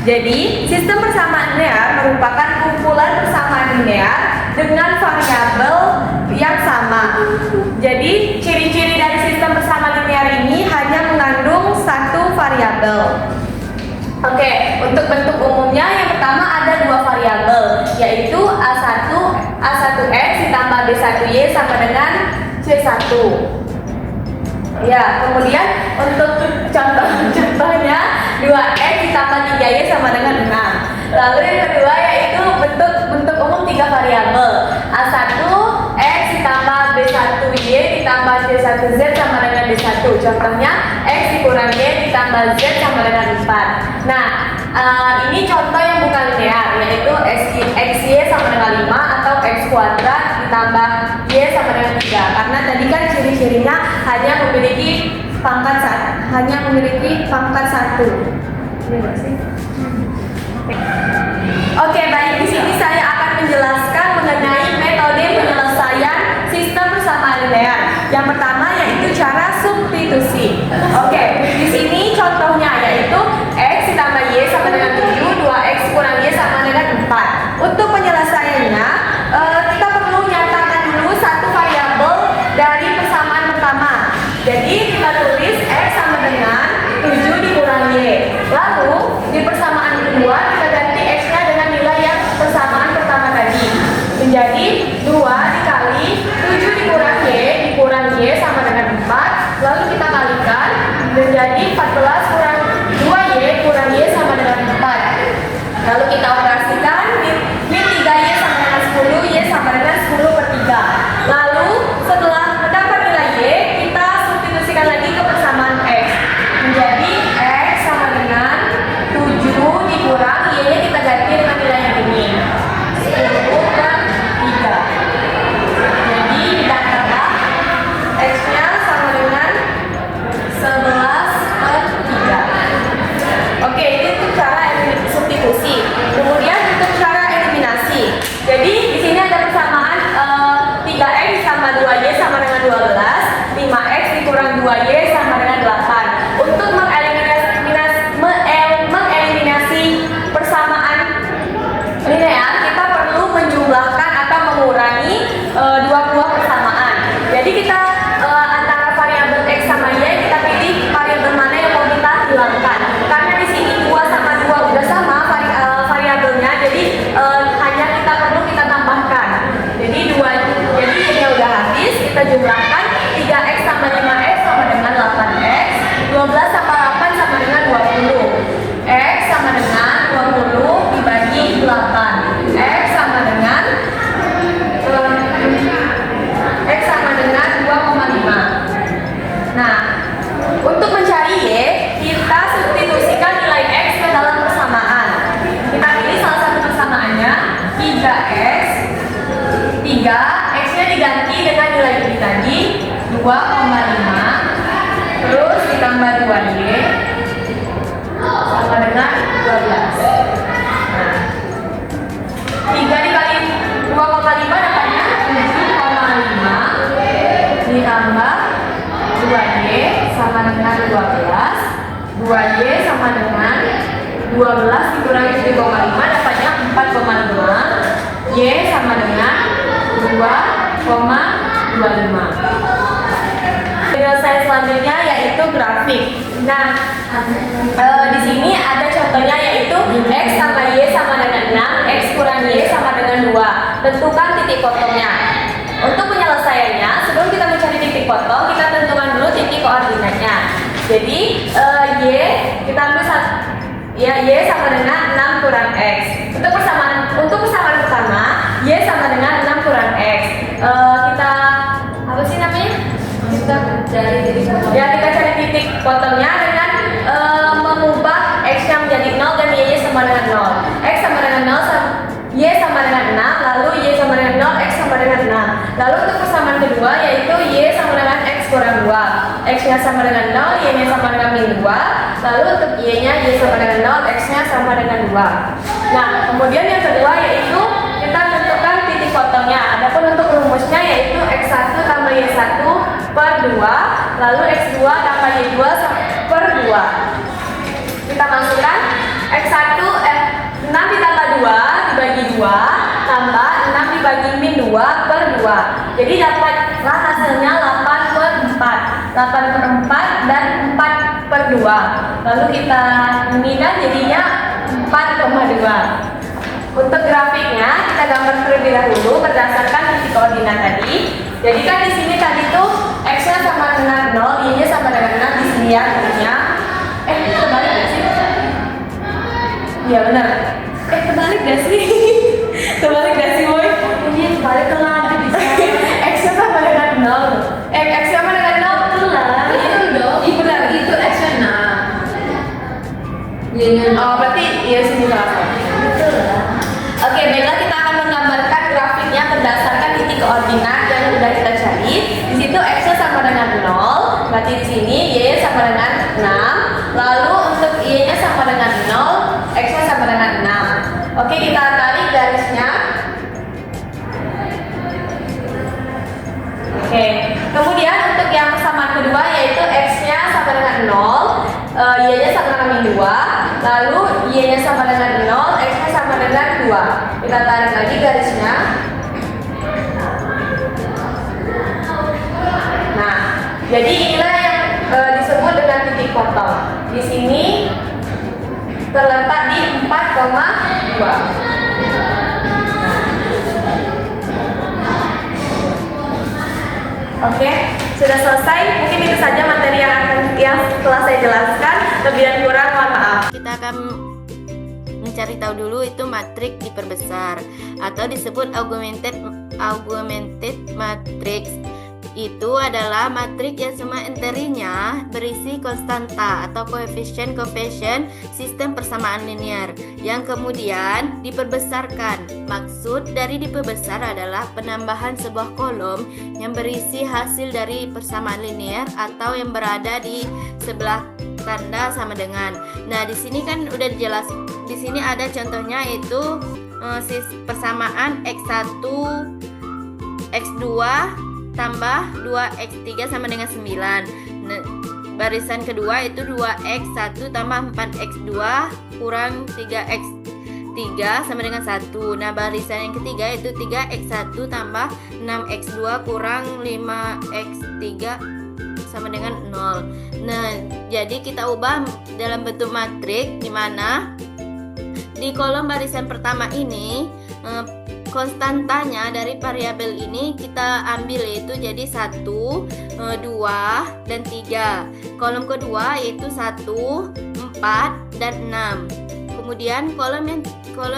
Jadi, sistem persamaan linear merupakan kumpulan persamaan linear dengan variabel yang sama. Jadi, ciri-ciri dari sistem persamaan linear ini hanya mengandung satu variabel. Oke, untuk bentuk umumnya yang pertama ada dua variabel, yaitu A1X ditambah B1Y sama dengan C1. Ya, kemudian untuk contohnya 2X ditambah 3Y sama dengan 6. Lalu yang kedua yaitu bentuk umum tiga variabel. A1X ditambah B1Y ditambah C1Z sama dengan D1. Contohnya X dikurang Y ditambah Z sama dengan 4. Nah, ini contoh yang bukan linear, yaitu XY sama dengan 5 atau X kuadrat ditambah Y sama dengan 3. Karena tadi kan ciri-cirinya hanya memiliki pangkat 1. Oke, baik, di sini saya akan menjelaskan mengenai metode penyelesaian sistem persamaan linear. Yang pertama yaitu cara substitusi. Oke, di sini contohnya yaitu X ditambah Y sama dengan 7, 2X kurang Y sama dengan 4. Untuk penyelesaiannya, kita perlu nyatakan dulu satu variabel dari persamaan pertama. Jadi kita tulis X sama dengan 7 dikurang Y. Lalu di persamaan kedua kita ganti X-nya dengan nilai yang persamaan pertama tadi. Menjadi 2 dikali 7 dikurang Y sama dengan 4. Lalu kita kalikan menjadi 14 kurang 2Y kurang Y sama dengan 4. Lalu kita operasikan min 3Y sama dengan 10, Y sama dengan 10/3. Lalu setelah mendapat nilai Y, kita substitusikan lagi ke persamaan X. Menjadi X sama dengan 7 dikurang Y-nya kita ganti dengan nilai yang ini, 10/3. Jadi didapatlah X-nya sama dengan 11/3. Oke, ini untuk cara substitusi. Kemudian untuk cara eliminasi. Jadi di sini ada persamaan 3X sama 2Y sama dengan 12, 5X dikurang 2Y sama dengan 8. Untuk mengeliminasi persamaan linear, kita perlu menjumlahkan atau mengurangi dua buah persamaan. Jadi kita antara variabel X sama Y, kita pilih variabel mana yang mau kita hilangkan. Karena di sini 2 sama 2 udah sama variabelnya, jadi hanya kita tambahkan. Jadi ini udah habis, kita jumlahkan 3X sama 5X sama dengan 8X, 12 sama 8 sama dengan 20. X sama dengan 20 dibagi 8. X sama dengan 2,5. Nah, untuk mencari Y, kita substitusikan nilai X ke dalam persamaan. Kita pilih salah satu persamaannya, 3X. 3, X-nya diganti dengan nilai ini tadi, 2,5. Terus ditambah 2Y sama dengan 12. Nah, 3 dikali 2,5 dapatnya 7,5 ditambah 2Y sama dengan 12. 2Y sama dengan 12 dikurangi 7,5 dapatnya 4,5. Y sama dengan 2,25. Penyelesaian selanjutnya yaitu grafik. Nah, di sini ada contohnya yaitu X tambah Y sama dengan 6, X kurang Y sama dengan 2. Tentukan titik potongnya. Untuk penyelesaiannya, sebelum kita mencari titik potong, kita tentukan dulu titik koordinatnya. Jadi Y kita ambil Y sama dengan 6 kurang X. Untuk persamaan pertama, Y sama dengan 6 kurang X. Kita apa sih namanya? Kita cari titik potong. Ya, kita cari titik potongnya dengan mengubah X-nya menjadi 0 dan Y-nya sama dengan 0. X sama dengan 0, Y sama dengan 6, lalu Y sama dengan 0, X sama dengan 6. Lalu untuk persamaan kedua yaitu Y sama dengan X kurang 2. X-nya sama dengan 0, Y-nya sama dengan min 2. Lalu untuk Y-nya Y sama dengan 0, X-nya sama dengan 2. Nah, kemudian yang kedua yaitu kita tentukan titik potongnya. Adapun untuk rumusnya yaitu X1 tambah Y1 per 2, lalu X2 tambah Y2 per 2. Kita masukkan X1 2. Jadi dapatlah hasilnya 8/4. 8/4 dan 4/2. Lalu kita ini kan jadinya 4,2. Untuk grafiknya kita gambar terlebih dahulu berdasarkan titik koordinat tadi. Jadi kan di sini tadi tuh x-nya sama dengan 0, y-nya sama dengan 6 di sini ya tentunya. Terbalik gak sih? Iya benar. Terbalik gak sih? Terbalik gak sih, boy? Ini balik ke lagi bisa. X-nya sama dengan 0. X sama dengan 0 betul lah. Itu dong. Iya benar. Itu x-nya 6. Oh, berarti iya sini salah. Betul lah. Oke, baiklah kita akan menggambarkan grafiknya berdasarkan titik koordinat yang sudah kita cari. Di situ x-nya sama dengan 0, berarti di sini y-nya sama dengan 6. Lalu untuk y-nya sama dengan 0, x-nya sama dengan 6. Oke, kita tarik garisnya. Oke, kemudian untuk yang persamaan kedua yaitu x-nya sama dengan 0, y-nya sama dengan min 2, lalu y-nya sama dengan 0, x-nya sama dengan 2. Kita tarik lagi garisnya. Nah, jadi inilah yang disebut dengan titik potong. Di sini terletak di 4,2. Oke, sudah selesai. Mungkin itu saja materi yang telah saya jelaskan. Lebih dan kurang mohon maaf. Kita akan mencari tahu dulu itu matriks diperbesar atau disebut augmented matrix. Itu adalah matriks yang semua enterinya berisi konstanta atau koefisien sistem persamaan linear yang kemudian diperbesarkan. Maksud dari diperbesar adalah penambahan sebuah kolom yang berisi hasil dari persamaan linear atau yang berada di sebelah tanda sama dengan. Nah, di sini kan udah jelas. Di sini ada contohnya itu persamaan x1 x2 tambah 2x3 sama dengan 9. Nah, barisan kedua itu 2x1 tambah 4x2 kurang 3x3 sama dengan 1. Nah, barisan yang ketiga itu 3x1 tambah 6x2 kurang 5x3 sama dengan 0. Nah, jadi kita ubah dalam bentuk matriks di mana di kolom barisan pertama ini konstantanya dari variabel ini kita ambil yaitu jadi 1, 2, dan 3. Kolom kedua yaitu 1, 4, dan 6. Kemudian kolom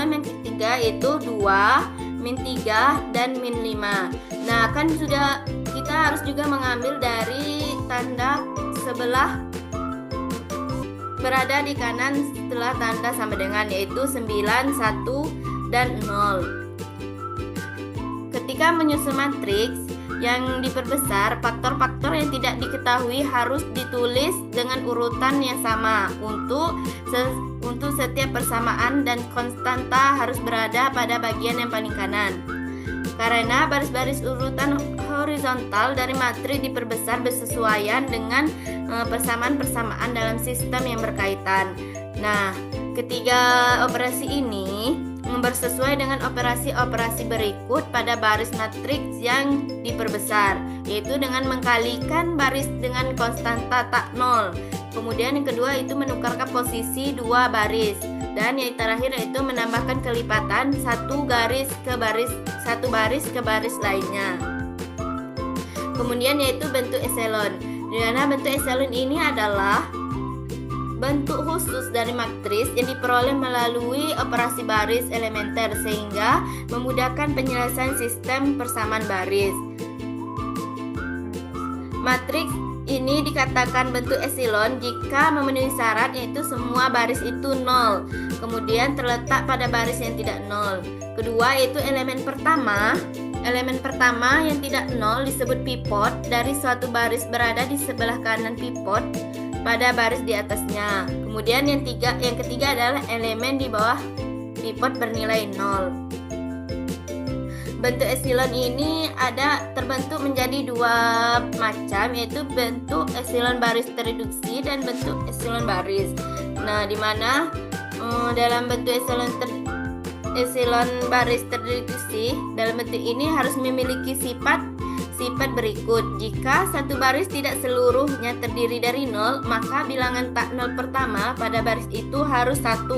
yang ketiga yaitu 2, min 3, dan min 5. Nah, kan sudah kita harus juga mengambil dari tanda sebelah berada di kanan setelah tanda sama dengan yaitu 9, 1, dan 0. Ketika menyusun matriks yang diperbesar, faktor-faktor yang tidak diketahui harus ditulis dengan urutan yang sama untuk setiap persamaan dan konstanta harus berada pada bagian yang paling kanan. Karena baris-baris urutan horizontal dari matriks diperbesar bersesuaian dengan persamaan-persamaan dalam sistem yang berkaitan. Nah, ketiga operasi ini bersesuai dengan operasi-operasi berikut pada baris matriks yang diperbesar, yaitu dengan mengkalikan baris dengan konstanta tak nol. Kemudian yang kedua itu menukarkan posisi dua baris, dan yang terakhir yaitu menambahkan kelipatan satu baris ke baris lainnya. Kemudian yaitu bentuk eselon, di mana bentuk eselon ini adalah bentuk khusus dari matriks yang diperoleh melalui operasi baris elementer sehingga memudahkan penyelesaian sistem persamaan baris. Matriks ini dikatakan bentuk epsilon jika memenuhi syarat yaitu semua baris itu nol, kemudian terletak pada baris yang tidak nol. Kedua yaitu elemen pertama yang tidak nol disebut pivot dari suatu baris berada di sebelah kanan pivot pada baris di atasnya. Kemudian yang ketiga adalah elemen di bawah pivot bernilai 0. Bentuk epsilon ini terbentuk menjadi dua macam, yaitu bentuk epsilon baris terreduksi dan bentuk epsilon baris. Nah, di mana dalam bentuk epsilon eselon baris terdiskusi dalam bentuk ini harus memiliki sifat berikut. Jika satu baris tidak seluruhnya terdiri dari 0, maka bilangan tak 0 pertama pada baris itu harus 1.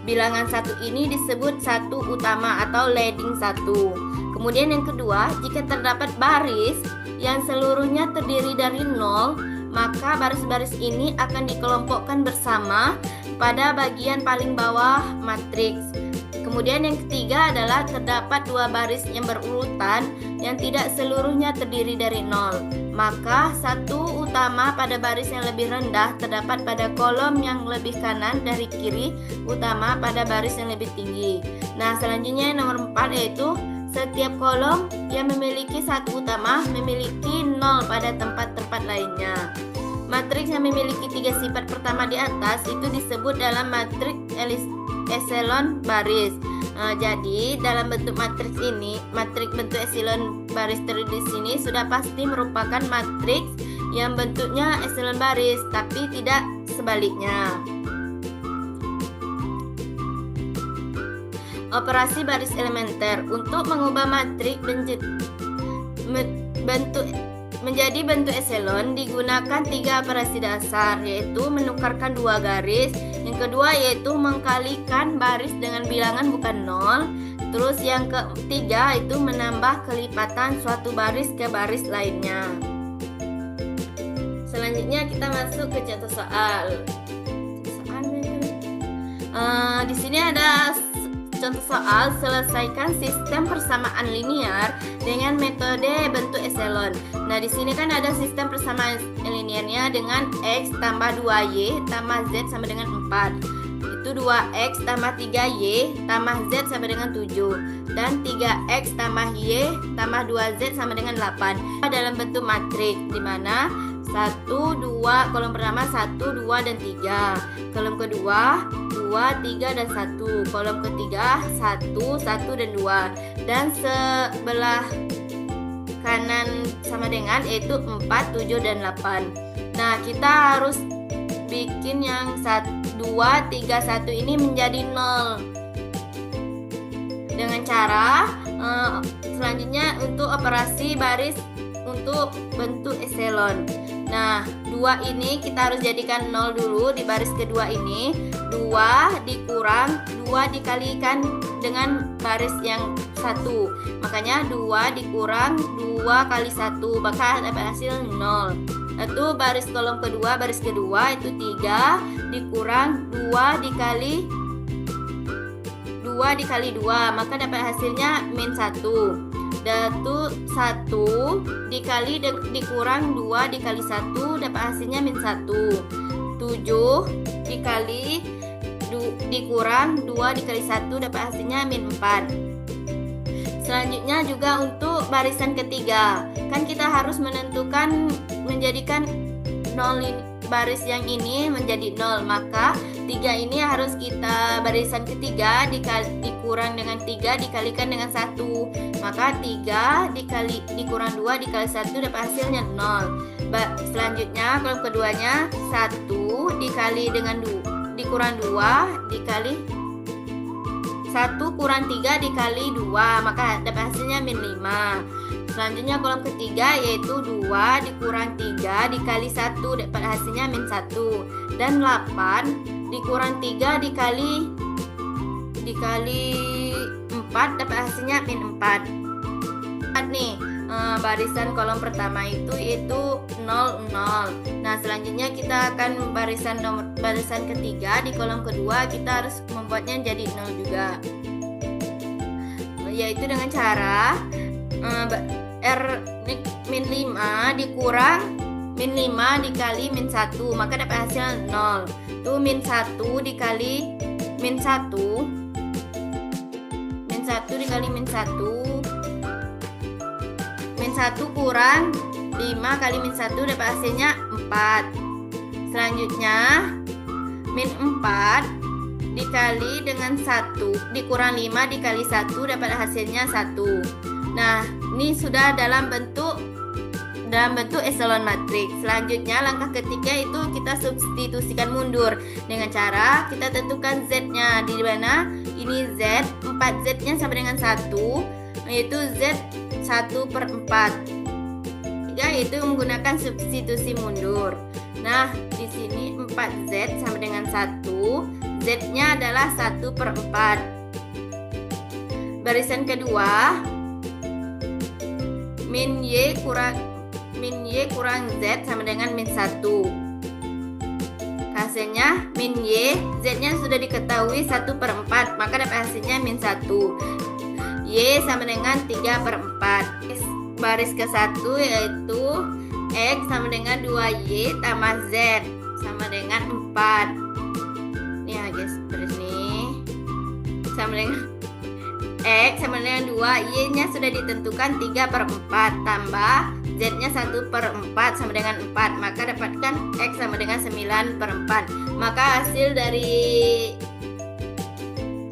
Bilangan 1 ini disebut satu utama atau leading 1. Kemudian yang kedua, jika terdapat baris yang seluruhnya terdiri dari 0, maka baris-baris ini akan dikelompokkan bersama pada bagian paling bawah matriks. Kemudian yang ketiga adalah terdapat dua baris yang berurutan yang tidak seluruhnya terdiri dari 0. Maka satu utama pada baris yang lebih rendah terdapat pada kolom yang lebih kanan dari kiri utama pada baris yang lebih tinggi. Nah, selanjutnya yang nomor 4 yaitu setiap kolom yang memiliki satu utama memiliki 0 pada tempat-tempat lainnya. Matriks yang memiliki 3 sifat pertama di atas itu disebut dalam matriks eselon baris. Jadi dalam bentuk matriks ini, matriks bentuk eselon baris terdiri di sini sudah pasti merupakan matriks yang bentuknya eselon baris, tapi tidak sebaliknya. Operasi baris elementer untuk mengubah matriks menjadi bentuk eselon digunakan 3 operasi dasar, yaitu menukarkan 2 garis. Yang kedua yaitu mengkalikan baris dengan bilangan bukan 0. Terus yang ketiga itu menambah kelipatan suatu baris ke baris lainnya. Selanjutnya kita masuk ke contoh soal. Di sini ada contoh soal, selesaikan sistem persamaan linear dengan metode bentuk eselon. Nah, di sini kan ada sistem persamaan linearnya dengan X tambah 2Y tambah Z sama dengan 4. Itu 2X tambah 3Y tambah Z sama dengan 7. Dan 3X tambah Y tambah 2Z sama dengan 8. Dalam bentuk matriks, di mana 1, 2, kolom pertama 1, 2, dan 3. Kolom kedua 2, 3, dan 1. Kolom ketiga 1, 1, dan 2. Dan sebelah kanan sama dengan yaitu 4, 7, dan 8. Nah, kita harus bikin yang 2, 3, 1 ini menjadi 0 dengan cara selanjutnya untuk operasi baris untuk bentuk eselon. Nah, 2 ini kita harus jadikan 0 dulu di baris kedua ini. 2 dikurang 2 dikalikan dengan baris yang 1. Makanya 2 dikurang 2 kali 1, maka dapat hasil 0. Itu baris kolom kedua, baris kedua itu 3 dikurang 2 dikali 2, maka dapat hasilnya min 1. Datu 1 dikali dikurang 2 dikali 1 dapat hasilnya min 1. 7 dikali dikurang 2 dikali 1 dapat hasilnya min 4. Selanjutnya juga untuk barisan ketiga, kan kita harus menjadikan 0 baris yang ini menjadi 0, maka 3 ini harus kita barisan ketiga dikurang dengan 3 dikalikan dengan 1, maka 3 dikurang 2 dikali 1 dapat hasilnya 0. Selanjutnya kolom keduanya 1 dikali dengan dikurang 2 dikali 1 kurang 3 dikali 2, maka dapat hasilnya min 5. Selanjutnya kolom ketiga yaitu 2 dikurang 3 dikali 1 dapat hasilnya min 1. Dan 8 dikurang 3 dikali 4 dapat hasilnya min 4. Nih, barisan kolom pertama itu 0, 0. Nah, selanjutnya kita akan barisan ketiga di kolom kedua kita harus membuatnya jadi 0 juga, yaitu dengan cara R min 5 dikurang min 5 dikali min 1, maka dapat hasil 0. Itu min 1 dikali min 1 dikali min 1 kurang 5 kali min 1 dapat hasilnya 4. Selanjutnya min 4 dikali dengan 1 dikurang 5 dikali 1 dapat hasilnya 1. Nah, ini sudah dalam bentuk dalam bentuk echelon matrix. Selanjutnya langkah ketiga itu kita substitusikan mundur dengan cara kita tentukan Z-nya, di mana ini Z, 4Z-nya sama dengan 1, yaitu Z 1/4, yaitu menggunakan substitusi mundur. Nah, di sini 4Z sama dengan 1, Z-nya adalah 1/4. Barisan kedua, min Y kurang Z sama dengan min 1. Hasilnya min Y, Z-nya sudah diketahui 1/4, maka dapat hasilnya min 1. Y sama dengan 3/4. Baris ke-1 yaitu X sama dengan 2Y tambah Z sama dengan 4. Nih ya guys, baris ini sama dengan X sama dengan 2, Y-nya sudah ditentukan 3/4 tambah Z-nya 1/4 sama dengan 4, maka dapatkan X sama dengan 9/4. Maka hasil dari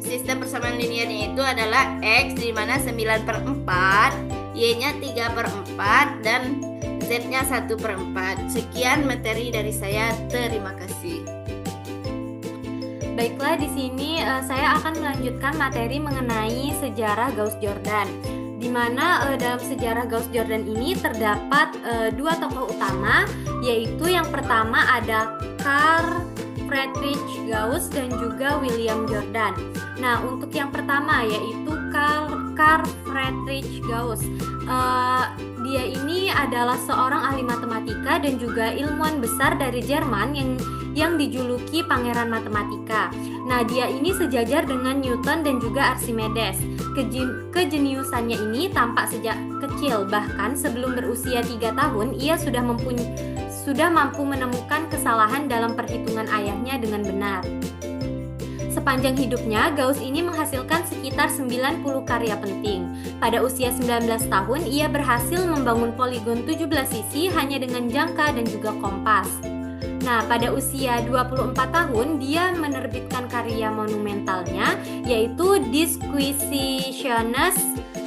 sistem persamaan linearnya itu adalah X, di mana 9/4, Y-nya 3/4 dan Z-nya 1/4. Sekian materi dari saya. Terima kasih. Baiklah, di sini saya akan melanjutkan materi mengenai sejarah Gauss-Jordan, di mana dalam sejarah Gauss-Jordan ini terdapat dua tokoh utama, yaitu yang pertama ada Carl Friedrich Gauss dan juga William Jordan. Nah, untuk yang pertama yaitu Carl Friedrich Gauss. Dia ini adalah seorang ahli matematika dan juga ilmuwan besar dari Jerman yang dijuluki Pangeran Matematika. Nah, dia ini sejajar dengan Newton dan juga Archimedes. Kejeniusannya ini tampak sejak kecil, bahkan sebelum berusia 3 tahun ia sudah mampu menemukan kesalahan dalam perhitungan ayahnya dengan benar. Sepanjang hidupnya, Gauss ini menghasilkan sekitar 90 karya penting. Pada usia 19 tahun, ia berhasil membangun poligon 17 sisi hanya dengan jangka dan juga kompas. Nah, pada usia 24 tahun, dia menerbitkan karya monumentalnya, yaitu Disquisitiones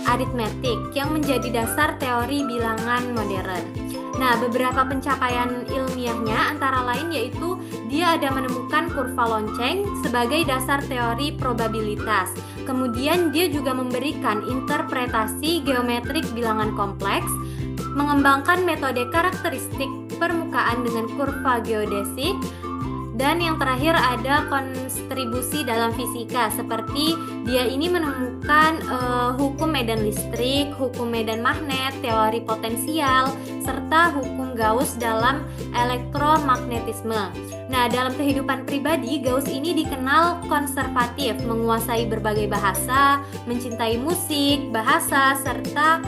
Arithmetic, yang menjadi dasar teori bilangan modern. Nah, beberapa pencapaian ilmiahnya antara lain yaitu dia ada menemukan kurva lonceng sebagai dasar teori probabilitas. Kemudian dia juga memberikan interpretasi geometrik bilangan kompleks, mengembangkan metode karakteristik permukaan dengan kurva geodesik, dan yang terakhir ada kontribusi dalam fisika, seperti dia ini menemukan hukum medan listrik, hukum medan magnet, teori potensial, serta hukum Gauss dalam elektromagnetisme. Nah, dalam kehidupan pribadi, Gauss ini dikenal konservatif, menguasai berbagai bahasa, mencintai musik, bahasa, serta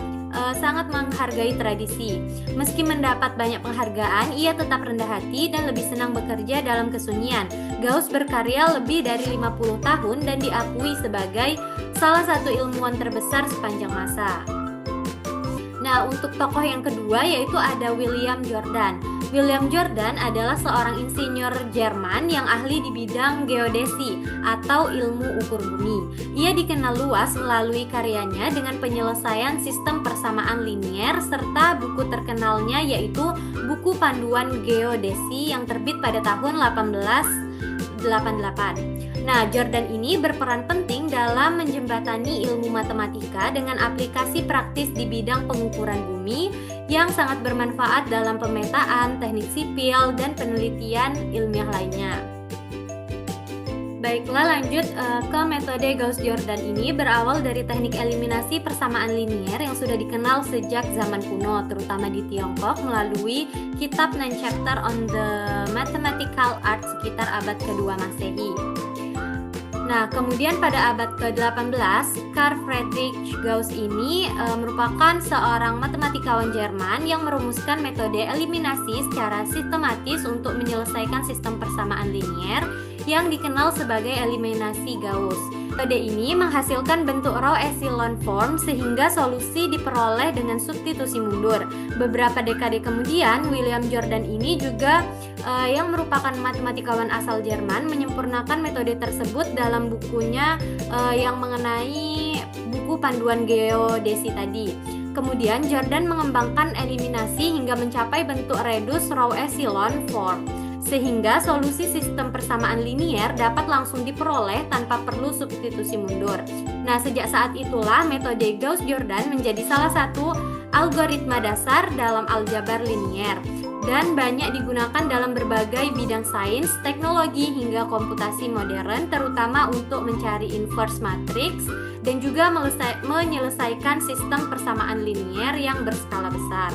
sangat menghargai tradisi. Meski mendapat banyak penghargaan, ia tetap rendah hati dan lebih senang bekerja dalam kesunyian. Gauss berkarya lebih dari 50 tahun dan diakui sebagai salah satu ilmuwan terbesar sepanjang masa. Nah, untuk tokoh yang kedua yaitu ada William Jordan. William Jordan adalah seorang insinyur Jerman yang ahli di bidang geodesi atau ilmu ukur bumi. Ia dikenal luas melalui karyanya dengan penyelesaian sistem persamaan linier serta buku terkenalnya yaitu buku panduan geodesi yang terbit pada tahun 1888. Nah, Jordan ini berperan penting dalam menjembatani ilmu matematika dengan aplikasi praktis di bidang pengukuran bumi yang sangat bermanfaat dalam pemetaan, teknik sipil, dan penelitian ilmiah lainnya. Baiklah, lanjut ke metode Gauss-Jordan ini berawal dari teknik eliminasi persamaan linier yang sudah dikenal sejak zaman kuno, terutama di Tiongkok melalui kitab Nine Chapter on the Mathematical Art sekitar abad kedua Masehi. Nah, kemudian pada abad ke-18, Carl Friedrich Gauss ini merupakan seorang matematikawan Jerman yang merumuskan metode eliminasi secara sistematis untuk menyelesaikan sistem persamaan linier yang dikenal sebagai eliminasi Gauss. Metode ini menghasilkan bentuk row echelon form sehingga solusi diperoleh dengan substitusi mundur. Beberapa dekade kemudian, William Jordan ini juga yang merupakan matematikawan asal Jerman menyempurnakan metode tersebut dalam bukunya yang mengenai buku panduan geodesi tadi. Kemudian Jordan mengembangkan eliminasi hingga mencapai bentuk reduced row echelon form, sehingga solusi sistem persamaan linier dapat langsung diperoleh tanpa perlu substitusi mundur. Nah, sejak saat itulah metode Gauss-Jordan menjadi salah satu algoritma dasar dalam aljabar linier dan banyak digunakan dalam berbagai bidang sains, teknologi, hingga komputasi modern, terutama untuk mencari inverse matrix dan juga menyelesaikan sistem persamaan linier yang berskala besar.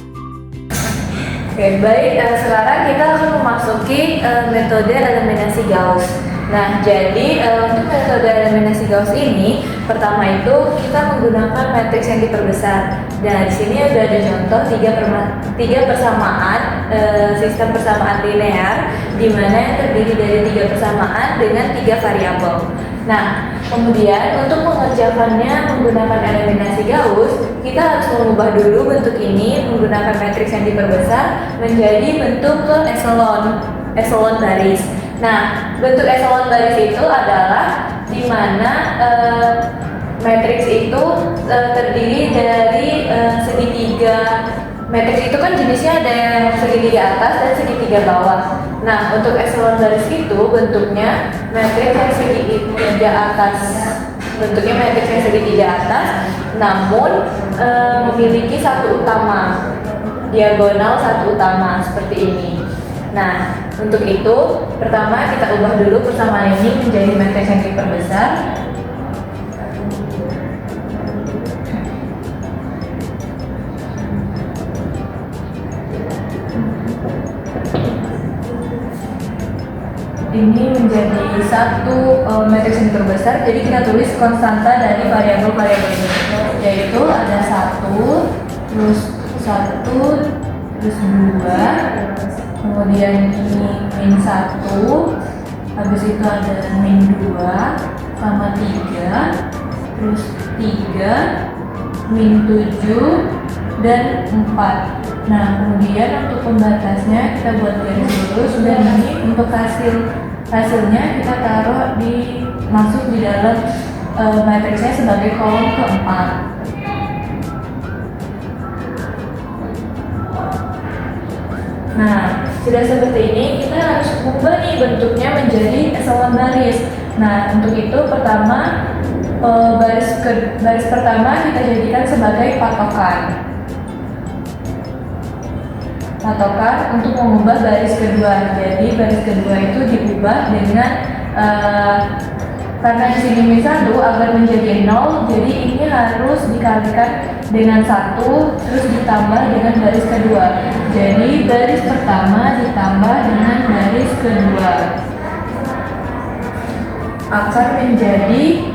Oke, baik. Sekarang kita akan memasuki metode eliminasi Gauss. Nah, jadi untuk metode eliminasi Gauss ini, pertama itu kita menggunakan matriks yang diperbesar. Dan di sini udah ada contoh tiga persamaan sistem persamaan linear, di mana yang terdiri dari 3 persamaan dengan 3 variabel. Nah, kemudian untuk mengerjakannya menggunakan eliminasi Gauss, kita harus mengubah dulu bentuk ini menggunakan matriks yang diperbesar menjadi bentuk ke echelon baris. Nah, bentuk echelon baris itu adalah di mana matriks itu terdiri dari segitiga. Matriks itu kan jenisnya ada yang segitiga atas dan segitiga bawah. Nah, untuk echelon baris itu bentuknya matriks yang segitiga atas. Bentuknya matriks yang segitiga atas, namun memiliki satu utama, diagonal satu utama seperti ini. Nah, untuk itu pertama kita ubah dulu persamaan ini menjadi matriks yang diperbesar. Ini menjadi satu matriks yang terbesar, jadi kita tulis konstanta dari variabel-variabel ini, yaitu ada 1, terus 1, terus 2, kemudian ini min 1, habis itu ada min 2, sama 3, terus 3, min 7, dan 4. Nah, kemudian untuk pembatasnya kita buat garis lurus, dan ini untuk hasilnya kita taruh masuk di dalam matriksnya sebagai kolom keempat. Nah, sudah seperti ini kita harus ubah nih bentuknya menjadi echelon baris. Nah, untuk itu pertama baris pertama kita jadikan sebagai patokan untuk mengubah baris kedua. Jadi baris kedua itu diubah dengan karena di sini min 1 agar menjadi 0, jadi ini harus dikalikan dengan 1 terus ditambah dengan baris kedua. Jadi baris pertama ditambah dengan baris kedua akan menjadi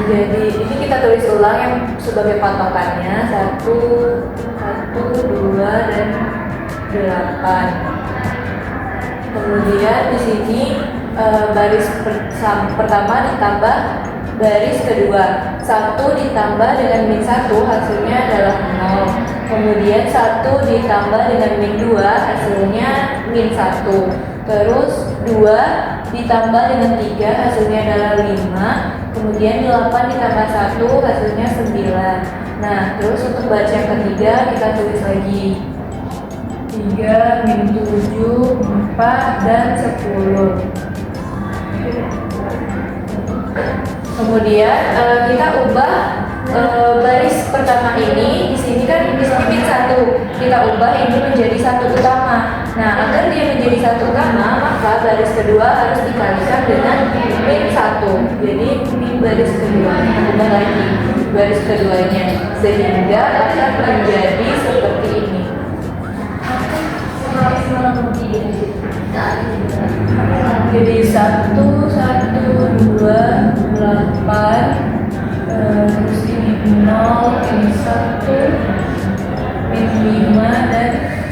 ini kita tulis ulang yang sebagai patokannya 1, 2, dan 8. Kemudian di sini baris pertama ditambah baris kedua. 1 ditambah dengan min 1 hasilnya adalah 0. Kemudian 1 ditambah dengan min 2 hasilnya min 1. Terus 2 ditambah dengan 3 hasilnya adalah 5. Kemudian 8 ditambah 1 hasilnya 9. Nah, terus untuk baris yang ketiga kita tulis lagi 3, min 7, 4, dan 10. Kemudian kita ubah baris pertama ini. Di sini kan min 1, kita ubah ini menjadi satu utama. Nah, agar dia menjadi satu utama, maka baris kedua harus dikalikan dengan min 1. Jadi min baris kedua, kita ubah lagi baris keduanya sehingga akan menjadi seperti ini. Jadi 1, 2, 8, terus ini 0, ini 1, min 5, dan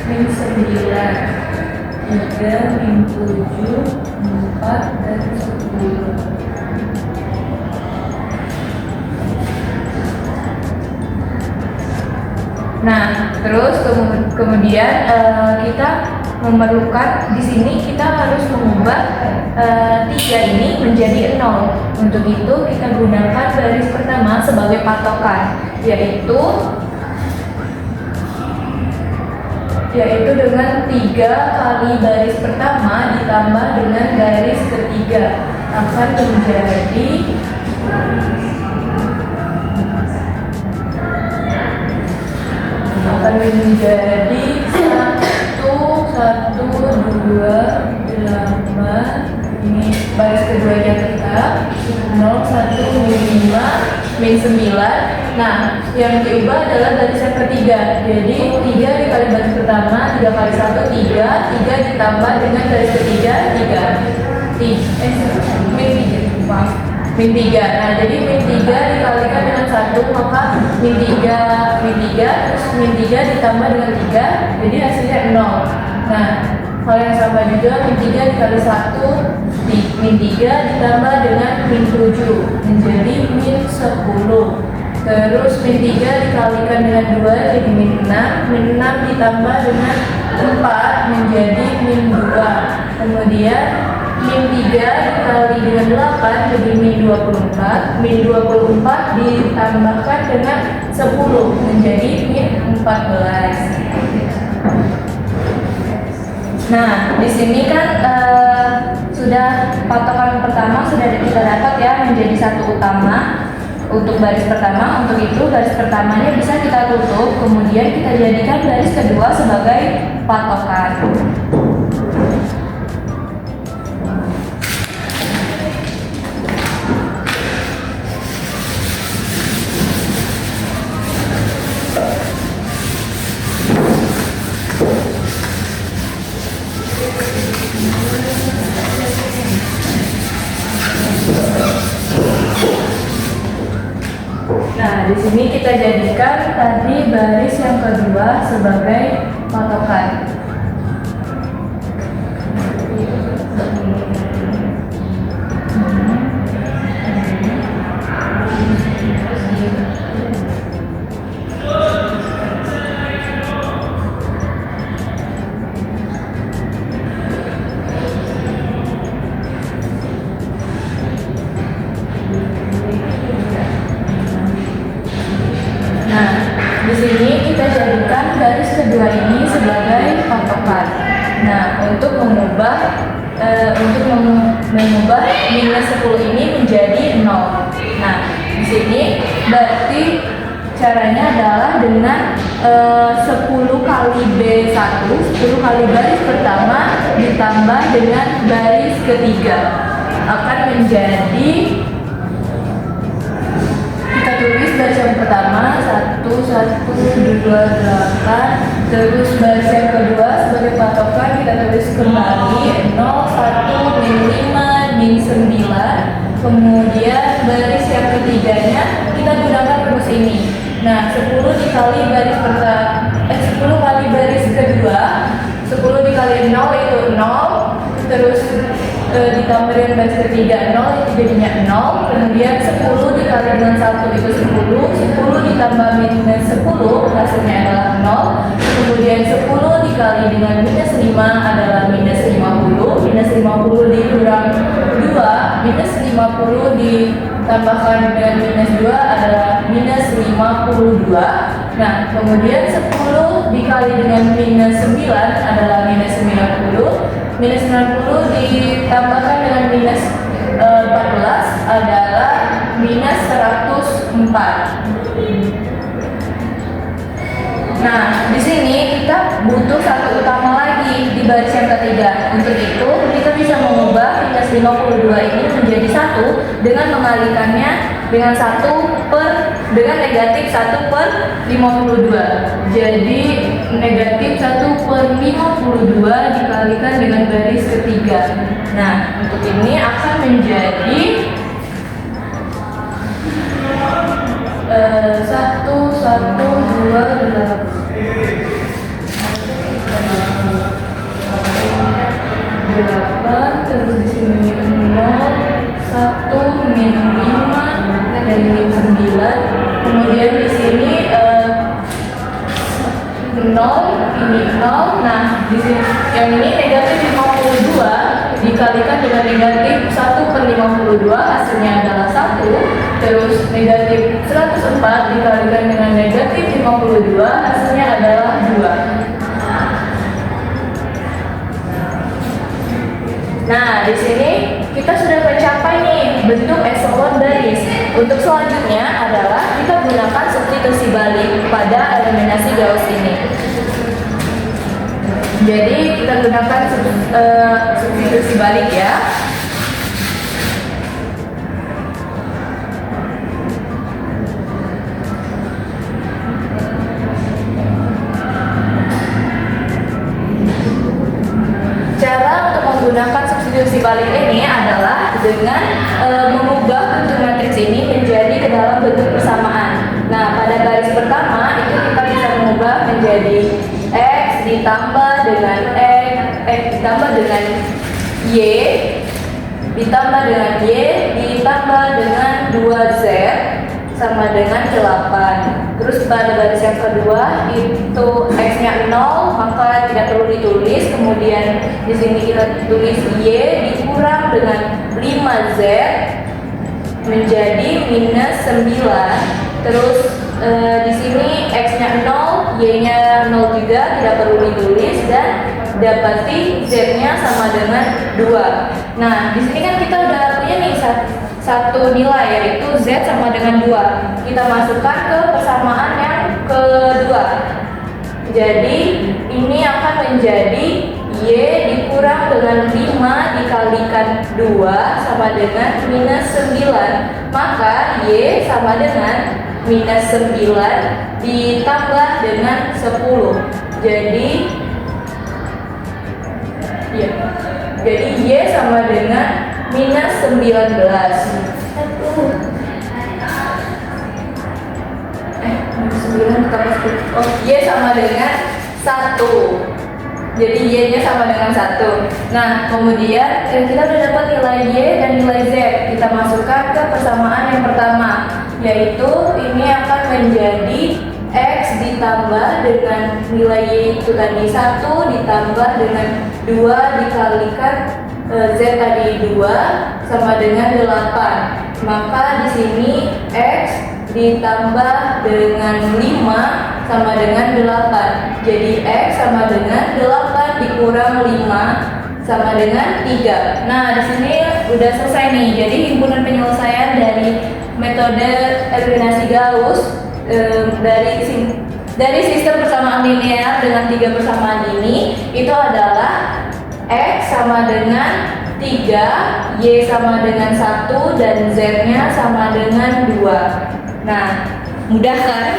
min 9, 3, min 7, 4, dan 10. Nah, terus kemudian kita memerlukan di sini kita harus mengubah 3 ini menjadi 0. Untuk itu kita gunakan baris pertama sebagai patokan, yaitu dengan 3 kali baris pertama ditambah dengan baris ketiga akan menjadi 1, 2, 8. Ini baris keduanya tetap 0, 1, min 5, min 9. Nah, yang diubah adalah baris yang ketiga. Jadi 3 dikali baris pertama, 3 kali 1, 3. 3 ditambah dengan baris ketiga, 3. Min 3. Nah, jadi min 3 dikalikan dengan 1, maka min 3, terus min 3 ditambah dengan 3, jadi hasilnya 0. Nah, hal yang sama juga, min 3 dikali 1, min 3 ditambah dengan min 7, menjadi min 10. Terus min 3 dikalikan dengan 2, jadi min 6. Min 6 ditambah dengan 4, menjadi min 2. Kemudian min 3 dikali dengan 8, jadi min 24. Min 24 ditambahkan dengan 10, menjadi min 14. Nah, di sini kan sudah patokan pertama sudah kita dapat ya, menjadi 1 utama untuk baris pertama. Untuk itu baris pertamanya bisa kita tutup, kemudian kita jadikan baris kedua sebagai patokan. Nah, di sini kita jadikan tadi baris yang kedua sebagai patokan. Nah, di sini kita jadikan garis kedua ini sebagai patokan. Nah, untuk mengubah minus 10 ini menjadi 0. Nah, di sini berarti caranya adalah dengan 10 kali B1, 10 kali baris pertama ditambah dengan baris ketiga akan menjadi, kita tulis baris yang pertama 1, 1, 2, 8. Terus baris yang kedua sebagai patokan kita tulis kembali 0, 1, min 5, min 9. Kemudian baris yang ketiganya kita gunakan rumus ini. Nah, 10 dikali baris pertama, 10 kali baris kedua, 10 dikali 0 itu 0. Terus ditambah dengan baris ketiga 0, itu jadinya 0. Kemudian 10 dikali dengan 1 itu 10. 10 ditambah minus 10 hasilnya adalah 0. Kemudian 10 dikali dengan minus 5 adalah minus 50. Minus 50 dikurang 2, minus 50 ditambahkan dengan minus 2 adalah minus 52. Nah, kemudian 10 dikali dengan minus 9 adalah minus 90. Minus 90 ditambahkan dengan minus 14 adalah minus 104. Nah, di sini kita butuh 1 utama lagi di baris yang ketiga. Untuk itu, kita bisa mengubah minus 52 ini menjadi 1 dengan mengalikannya dengan dengan negatif 1/52. Jadi negatif 1/52 dikalikan dengan baris ketiga. Nah, untuk ini akan menjadi 8, terus di sini 0, 1, min 5 dan min 9. Kemudian di sini 0 ini 0. Nah, di sini yang ini negatif 52 dikalikan dengan negatif 1/52 hasilnya adalah 1. Terus negatif 104 dikalikan dengan negatif 52 hasilnya adalah 2. Nah, di sini kita sudah mencapai nih bentuk echelon baris. Untuk selanjutnya adalah kita gunakan substitusi balik pada eliminasi Gauss ini. Jadi kita gunakan substitusi balik ya. Cara untuk menggunakan substitusi balik ini adalah dengan mengubah bentuk matriks ini menjadi ke dalam bentuk persamaan. Nah, pada baris pertama itu kita bisa mengubah menjadi X ditambah dengan X ditambah dengan Y ditambah dengan Y ditambah dengan 2Z sama dengan 8. Terus pada baris yang kedua itu X-nya 0, maka tidak perlu ditulis. Kemudian di sini kita tulis Y dikurang dengan 5Z menjadi minus 9. Terus di sini X-nya 0, Y-nya 0 juga, tidak perlu ditulis, dan dapati Z-nya sama dengan 2. Nah, di sini kan kita udah punya nih satu nilai, yaitu Z sama dengan 2. Kita masukkan ke persamaan yang kedua. Jadi ini akan menjadi Y dikurang dengan 5 dikalikan 2 sama dengan minus 9. Maka Y sama dengan minus 9 ditambah dengan 10. Jadi Y sama dengan minus 19. Y sama dengan 1. Jadi Y-nya sama dengan 1. Nah, kemudian kita sudah dapat nilai Y dan nilai Z. Kita masukkan ke persamaan yang pertama, yaitu ini akan menjadi X ditambah dengan nilai Y itu tadi 1 ditambah dengan 2 dikalikan Z tadi 2 sama dengan 8. Maka di sini X ditambah dengan 5 sama dengan 8. Jadi X sama dengan 8 dikurang 5 sama dengan 3. Nah, di sini udah selesai nih. Jadi himpunan penyelesaian dari metode eliminasi Gauss dari sistem persamaan linear dengan 3 persamaan ini itu adalah X sama dengan 3, Y sama dengan 1, dan Z-nya sama dengan 2. Nah, mudah kan?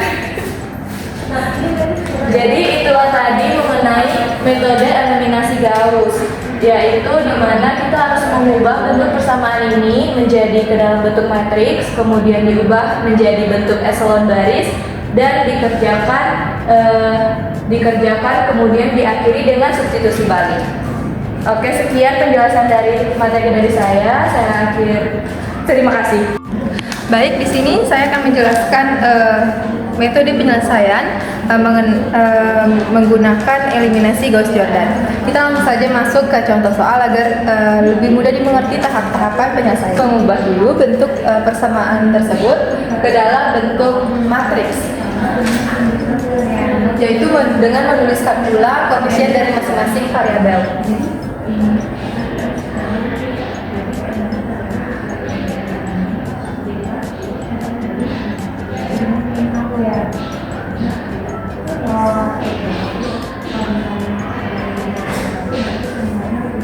Jadi itulah tadi mengenai metode eliminasi Gauss, yaitu dimana kita harus mengubah bentuk persamaan ini menjadi ke dalam bentuk matriks, kemudian diubah menjadi bentuk echelon baris, dan dikerjakan kemudian diakhiri dengan substitusi balik. Oke, sekian penjelasan dari materi dari saya akhir. Terima kasih. Baik, di sini saya akan menjelaskan metode penyelesaian menggunakan eliminasi Gauss-Jordan. Kita langsung saja masuk ke contoh soal agar lebih mudah dimengerti tahap-tahapan penyelesaian. Mengubah dulu bentuk persamaan tersebut ke dalam bentuk matriks, yaitu dengan menuliskan pula koefisien dari masing-masing variabel.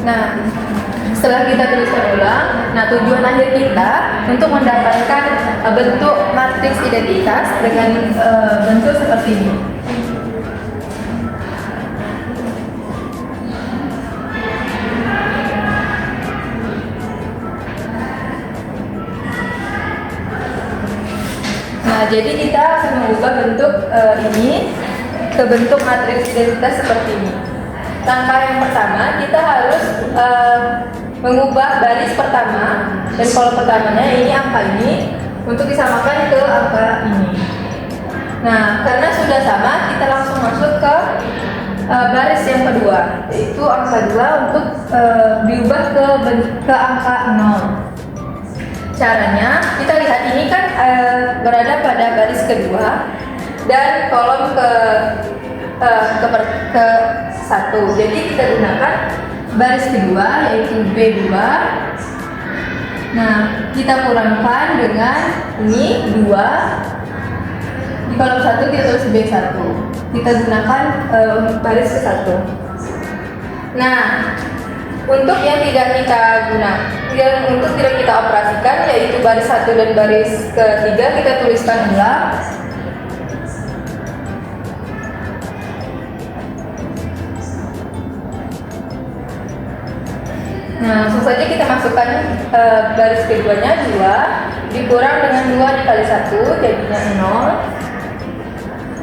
Nah, setelah kita tuliskan ulang, nah tujuan akhir kita untuk mendapatkan bentuk matriks identitas dengan bentuk seperti ini. Nah, jadi kita akan mengubah bentuk ini ke bentuk matriks identitas seperti ini. Langkah yang pertama, kita harus mengubah baris pertama dan kolom pertamanya, ini angka ini, untuk disamakan ke angka ini. Nah, karena sudah sama, kita langsung masuk ke baris yang kedua, yaitu angka 2 untuk diubah ke angka 0. Caranya, kita lihat ini kan berada pada baris kedua dan kolom ke 1. Jadi kita gunakan baris kedua yaitu B2. Nah, kita kurangkan dengan ini 2. Di kolom 1 kita tulis B1. Kita gunakan baris ke 1. Nah, untuk yang tidak kita untuk tidak kita operasikan yaitu baris 1 dan baris ketiga, kita tuliskan ulang. Nah, langsung saja kita masukkan baris keduanya 2 dikurang dengan 2 dikali 1 jadinya 0.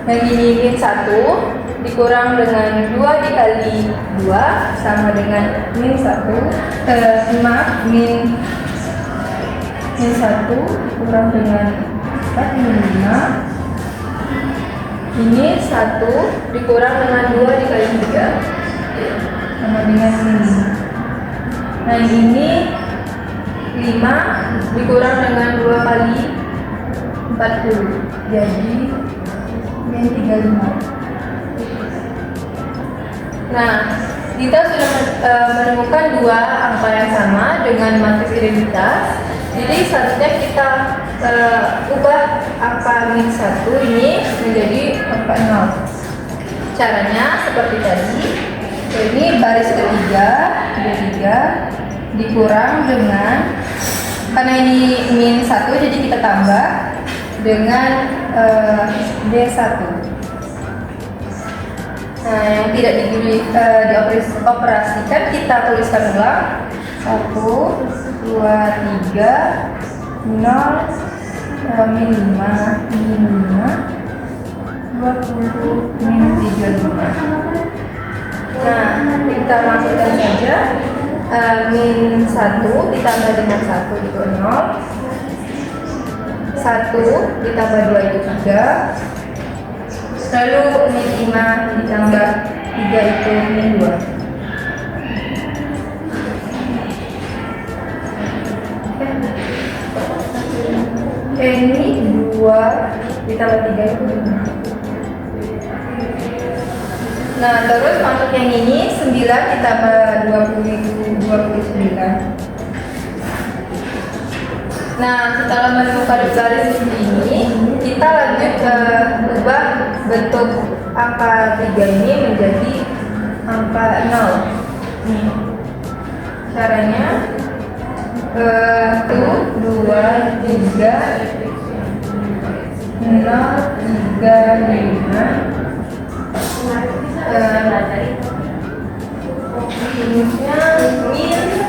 Dan ini min 1 dikurang dengan 2 dikali 2 sama dengan min 1. Min 1 dikurang dengan 4 min 5. Ini 1 dikurang dengan 2 dikali 3 sama dengan min 5. Nah, ini 5 dikurang dengan 2 kali 40 jadi min 35. Nah, kita sudah menemukan dua angka yang sama dengan matriks identitas. Jadi selanjutnya kita ubah angka min 1 ini menjadi angka 0. Caranya seperti tadi. Ini baris ketiga, B3 dikurang dengan, karena ini min 1 jadi kita tambah dengan B1. Nah, yang tidak dioperasikan kita tuliskan ulang. 1, 2, 3, 0, min 5, min 5, 20, min 35. Nah, kita masukkan saja min 1 ditambah dengan 1 itu 0. 1 ditambah 2 itu 3. Lalu min 5 ditambah 3 itu min 2. Ini 2 ditambah 3 itu 5. Nah, terus masuk yang ini 9 ditambah 20 itu 29. Nah, setelah menemukan baris ini, kita lanjut ubah bentuk angka 3 ini menjadi angka 0. Caranya 1, 2, 3, 0, 3, 5.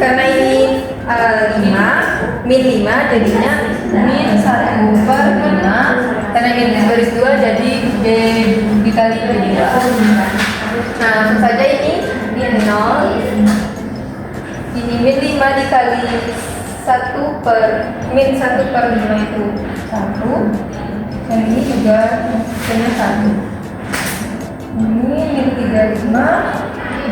Karena ini 5 min 5 jadinya min 1 per 5. Karena min baris 2 jadi B dikali 2. Nah, langsung saja ini min 0. Ini min 5 dikali 1 per min 1 per 5 itu 1. Dan ini juga hasilnya 1. Ini min 35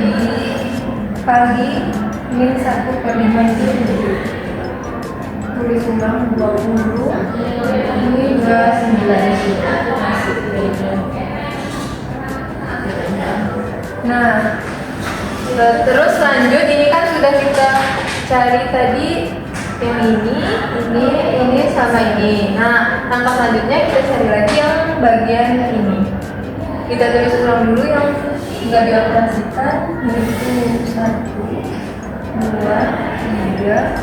dikali min 1 per 5 itu 7. Tulis ulang 20. Ini juga 9. Nah, terus lanjut, ini kan sudah kita cari tadi yang ini sama ini. Nah, langkah selanjutnya kita cari lagi yang bagian ini. Kita tulis ulang dulu yang nggak dioperasikan, yaitu 1, 2, 3,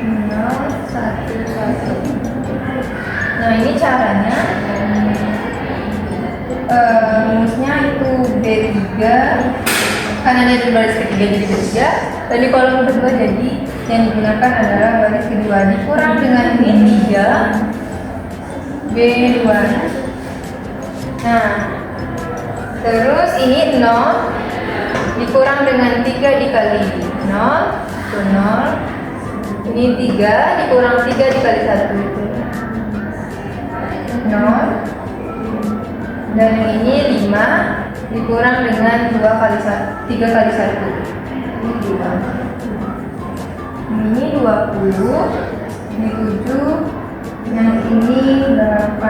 0, 1, 1. Nah, ini caranya. Rumusnya itu B3, karena ada di baris ketiga jadi B3, dan di kolom kedua jadi yang digunakan adalah baris kedua dikurang dengan min 3 B2. Nah, terus ini 0 dikurang dengan 3 dikali 0 itu 0. Ini 3 dikurang 3 dikali 1 itu 0. Dan yang ini 5 dikurang dengan 3 kali 1. Ini 2. Ini 20. Ini 7. Yang ini 8.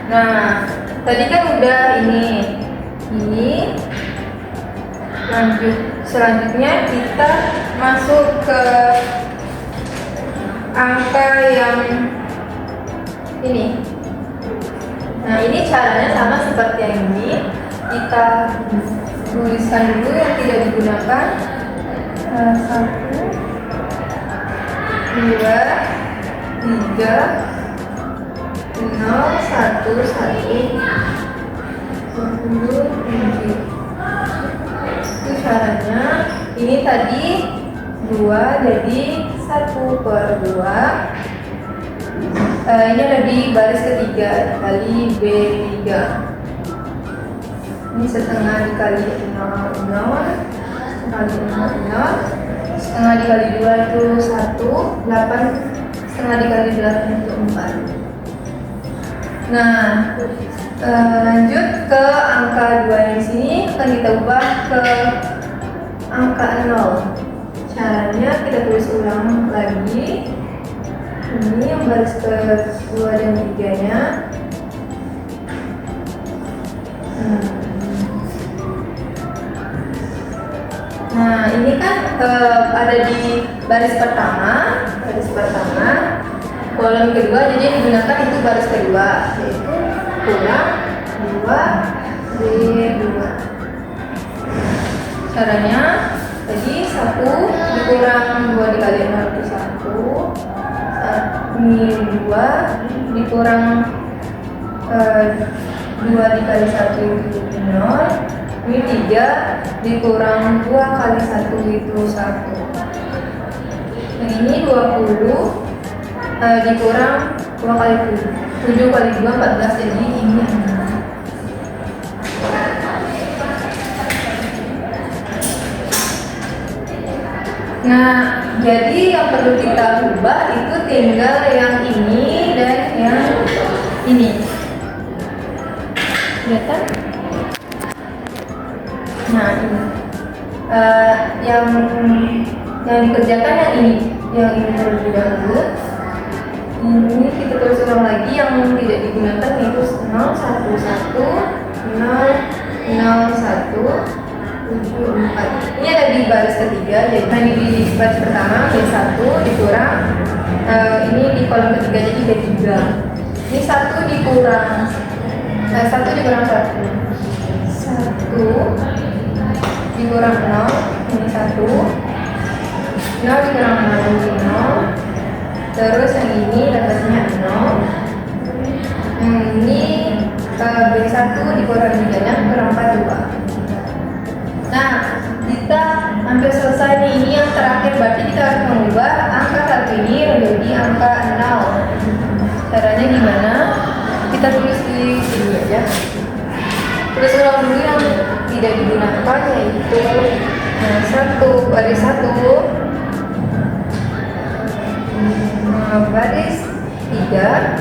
Nah, tadi kan udah ini lanjut. Selanjutnya kita masuk ke angka yang ini. Nah, ini caranya sama seperti yang ini. Kita tuliskan dulu yang tidak digunakan. 1, 2, 3, 0, 1, 1, 27. Itu caranya. Ini tadi 2 jadi 1/2. Ini ada di baris ketiga kali B3. Ini setengah dikali 0, 0 kali 0, setengah dikali 2 itu 1, 8 setengah dikali 8 itu 4. Nah, lanjut ke angka 2 yang sini akan kita ubah ke angka 0. Caranya kita tulis ulang lagi. Ini yang baris ke-2 dan 3-nya. Nah, ini kan ada di baris pertama, kolom kedua, jadi yang digunakan itu baris kedua, yaitu kurang 2 B2. Caranya tadi 1 dikurang 2 dikali 0 itu 1. Ini 2 dikurang 2 dikali 1 itu 0. Ini 3 dikurang 2 kali 1 itu 1. Yang ini 20 dikurang 2 kali 7 kali 2 14, jadi ini 6. Nah, jadi yang perlu kita ubah itu tinggal yang ini dan yang ini. Kelihatan? Nah, ini yang dikerjakan yang ini terlebih dahulu. Ini kita tulis ulang lagi, yang tidak digunakan yaitu 0, 1, 1, 0, 0, 1, 7, 4. Ini ada di baris ketiga, jadi tadi di baris pertama B1 dikurang ini di kolom ketiga jadi B3. Ini 1 dikurang 1 dikurang 1 dikurang 0, ini 1. 0 dikurang 0 ini 0. Terus yang ini dapatnya 0. Ini B1 dikurang 3-nya kurang 4, 2. Nah, kita hampir selesai nih. Ini yang terakhir, berarti kita harus mengubah angka 1 ini menjadi angka 0. Caranya gimana? Kita tulis di sini aja. Tulis ulang dulu yang tidak digunakan, yaitu 1 baris 1, baris 3.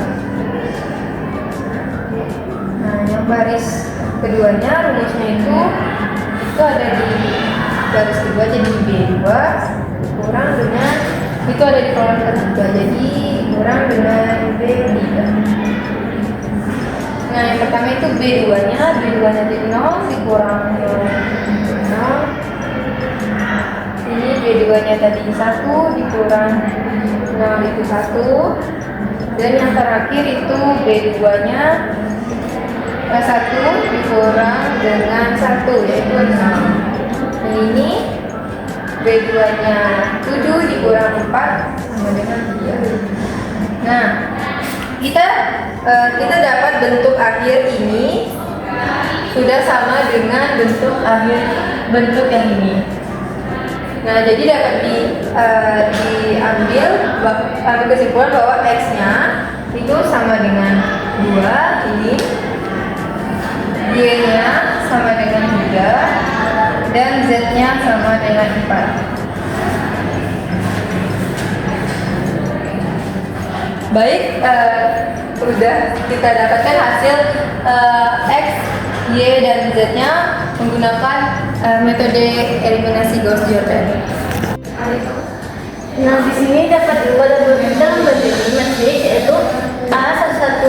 Nah, yang baris keduanya rumusnya itu ada di baris kedua, jadi B2 kurang dengan itu ada di kolom ketiga, jadi kurang dengan B3. Nah, yang pertama itu B2-nya di 0 dikurang 0. Ini B2-nya tadi 1 dikurang 0 itu 1. Dan yang terakhir itu B2-nya 1 dikurang dengan 1 yaitu 0. Nah, ini B2-nya 7 dikurang 4 sama dengan 3. Nah, kita dapat bentuk akhir ini sudah sama dengan bentuk yang ini. Nah, jadi dapat diambil kesimpulan bahwa X-nya itu sama dengan 2 ini, Y-nya sama dengan 3, dan Z-nya sama dengan 4. Baik, udah kita dapatkan hasil X, Y, dan Z-nya menggunakan metode eliminasi Gauss-Jordan. Nah, di sini dapat dalam bentuk matrik yaitu A11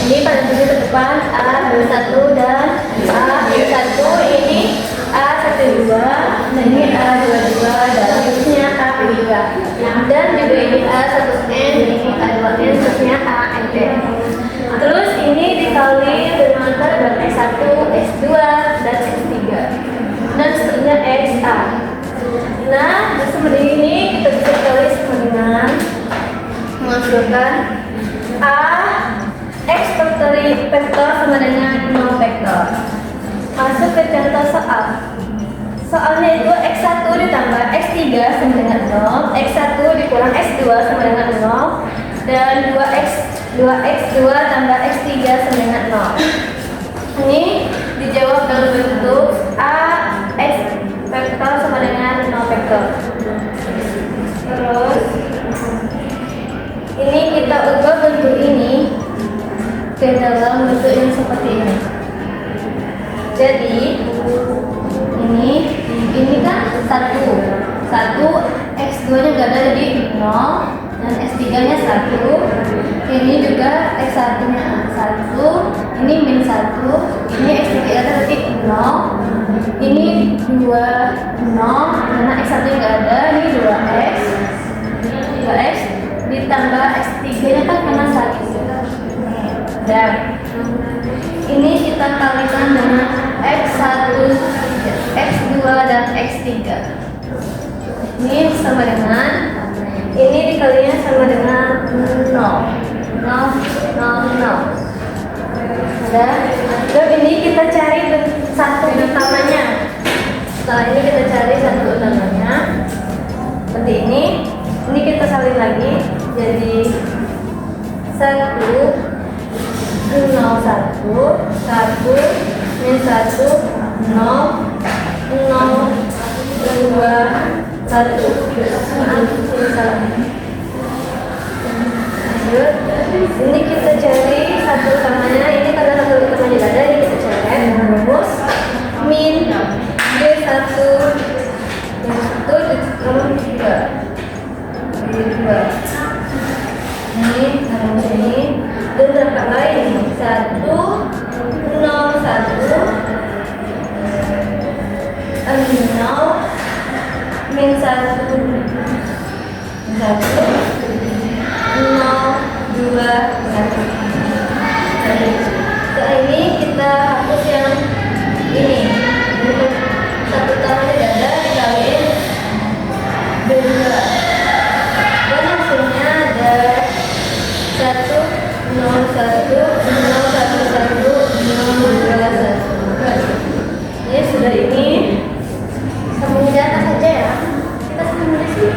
ini pada sisi depan A21 dan A21 ini A12 dan ini A22 dan seterusnya A2 dan juga ini A1N ini A2N seterusnya ANT. Terus ini dikali dengan buat X1, X2 dan X3 dan seterusnya XA. Nah, seperti ini kita bisa tulis dengan mengajukan A X vektor sama dengan 0 vektor. Masuk ke contoh soal. Soalnya itu X1 ditambah X3 sama dengan 0, X1 dikurang X2 sama dengan 0, dan 2X2 tambah X3 sama dengan 0. Ini dijawab dalam bentuk A X vektor sama dengan 0 vektor. Terus ini kita ubah bentuk ini ke dalam bentuk yang seperti ini. Jadi ini kan 1 X2 nya gak ada jadi 0 dan X3 nya 1. Ini juga X1 nya 1, ini min 1, ini X3 nya berarti 0, ini 2 0 karena X1 nya gak ada, ini 2X ditambah X3 nya kan kena 1. Dan ini kita kalikan dengan X1, X2 dan X3. Ini sama dengan ini dikalinya sama dengan 0 0 0 0. Dan ini kita cari satu utamanya. Setelah ini kita cari satu utamanya seperti ini. Ini kita salin lagi jadi 1 0 1 1 min 1 0 0 2 1. Ini kita cari satu utamanya. Ini karena satu utamanya tidak ada, ini kita cari rumus min D1 ditambah 3 ini sama ini dan dapat lain 1 0 1 min 1 0 2 1. Setelah ini kita hapus yang ini. Satu utamanya tidak ada, dikaliin B2 dan hasilnya ada 1 0 1 0 1 1 0 2 1. Jadi sudah ini sambung di atas saja ya. Kita sambung di sini.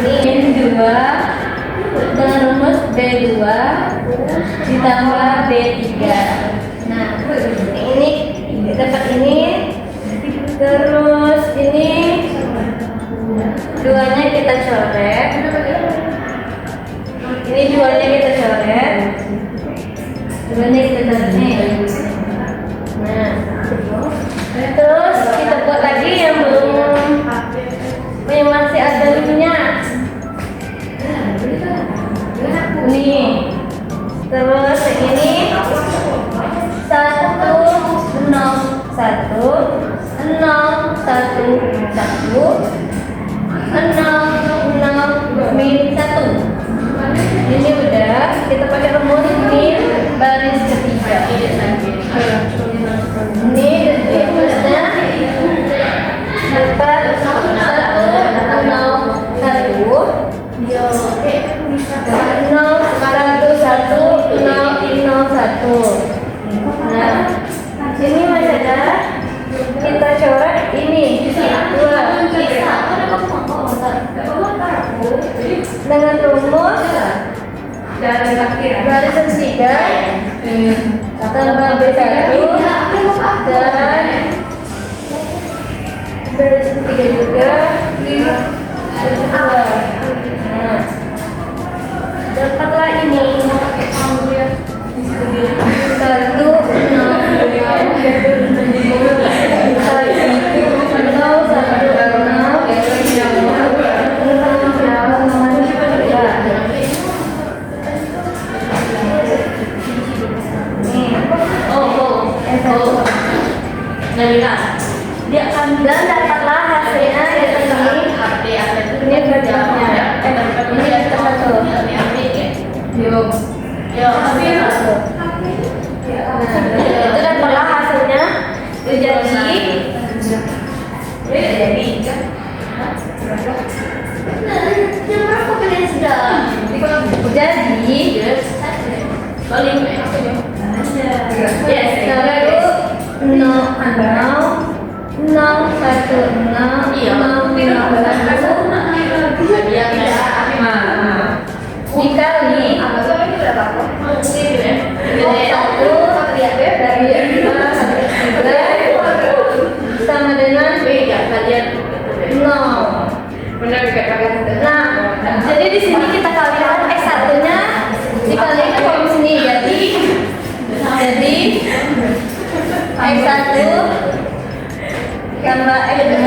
Ini 2 dengan rumus B2 ditambah B3. Nah, ini dapat ini, terus ini duanya kita coret. Ini duanya kita coret. Duanya kita coret nih. Nah, terus kita buat lagi yang masih ada linknya. Nih, terus ini 1 0 1 0 1 1 0 min 1. Ini udah, kita pakai rumus min baris ketiga. Ini rumusnya dapat 1 Nah, ini masih ada. Kita coret ini 2 dengan rumus baris ketiga tambah B1 dan baris ketiga juga 2. Nah, Dapatlah ini. 1, 2, 3. Dan dapatlah hasilnya yaitu ini berjamnya. Ini satu. Itu dapatlah hasilnya. Dikali sama dengan 0. Nah, jadi di sini kita kalikan X1-nya dikalikan kolom sini, jadi X1 tambah X2